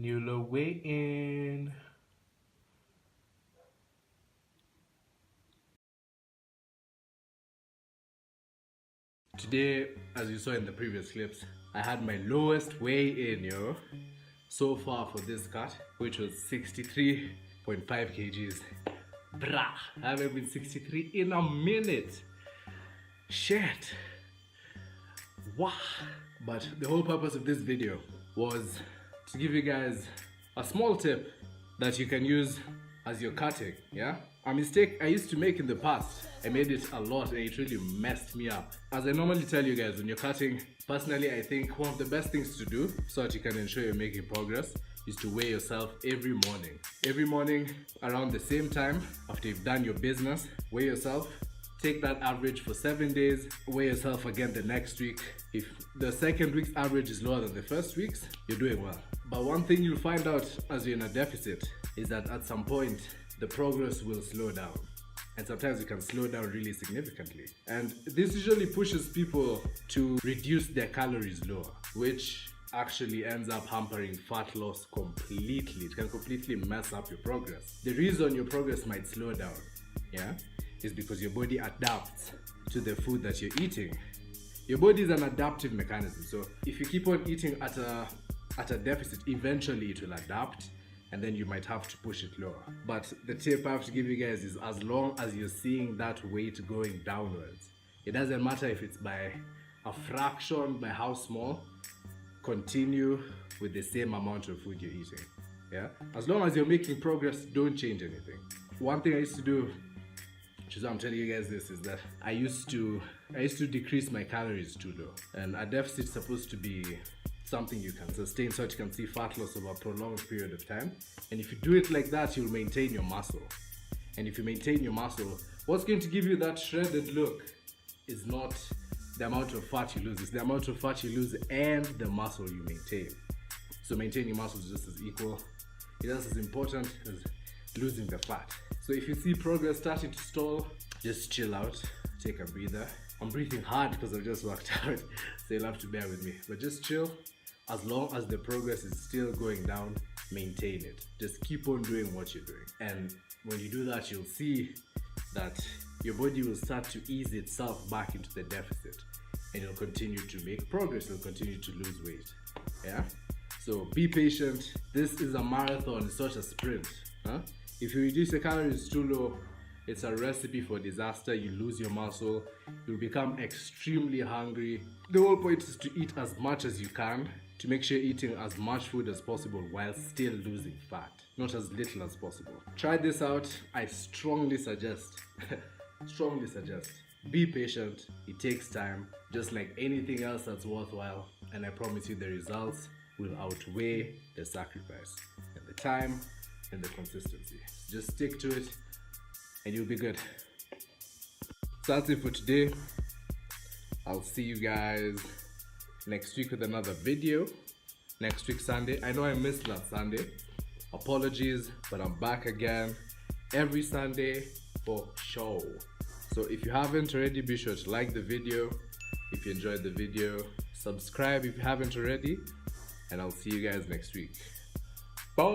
New low weigh in. Today, as you saw in the previous clips, I had my lowest weigh in, so far for this cut, which was 63.5 kgs. Brah, I haven't been 63 in a minute. Shit. Wow. But the whole purpose of this video was to give you guys a small tip that you can use as you're cutting, yeah? A mistake I used to make in the past, I made it a lot and it really messed me up. As I normally tell you guys, when you're cutting, personally I think one of the best things to do so that you can ensure you're making progress is to weigh yourself every morning. Every morning around the same time after you've done your business, weigh yourself. Take that average for 7 days, weigh yourself again the next week. If the second week's average is lower than the first week's, you're doing well. But one thing you'll find out as you're in a deficit is that at some point, the progress will slow down. And sometimes it can slow down really significantly. And this usually pushes people to reduce their calories lower, which actually ends up hampering fat loss completely. It can completely mess up your progress. The reason your progress might slow down, yeah, is because your body adapts to the food that you're eating. Your body is an adaptive mechanism, so if you keep on eating at a deficit, eventually it will adapt and then you might have to push it lower. But the tip I have to give you guys is, as long as you're seeing that weight going downwards, it doesn't matter if it's by a fraction, by how small, continue with the same amount of food you're eating, yeah? As long as you're making progress, don't change anything. One thing I used to do, which is why I'm telling you guys this, is that I used to decrease my calories too low. And a deficit is supposed to be something you can sustain so that you can see fat loss over a prolonged period of time. And if you do it like that, you'll maintain your muscle. And if you maintain your muscle, what's going to give you that shredded look is not the amount of fat you lose, it's the amount of fat you lose and the muscle you maintain. So maintaining muscle is just as equal, it's just as important as losing the fat. So if you see progress starting to stall, just chill out, take a breather. I'm breathing hard because I've just worked out, so you'll have to bear with me. But just chill. As long as the progress is still going down, maintain it. Just keep on doing what you're doing. And when you do that, you'll see that your body will start to ease itself back into the deficit. And you'll continue to make progress, you'll continue to lose weight. Yeah? So be patient. This is a marathon, it's not a sprint. Huh? If you reduce your calories too low, it's a recipe for disaster. You lose your muscle, you'll become extremely hungry. The whole point is to eat as much as you can, to make sure you're eating as much food as possible while still losing fat, not as little as possible. Try this out. I strongly suggest, be patient. It takes time, just like anything else that's worthwhile, and I promise you the results will outweigh the sacrifice and the time and the consistency. Just stick to it and you'll be good. So that's it for today. I'll see you guys next week with another video. Next week Sunday. I know I missed last Sunday. Apologies, but I'm back again every Sunday for show. So if you haven't already, be sure to like the video. If you enjoyed the video, subscribe if you haven't already, and I'll see you guys next week. Bye.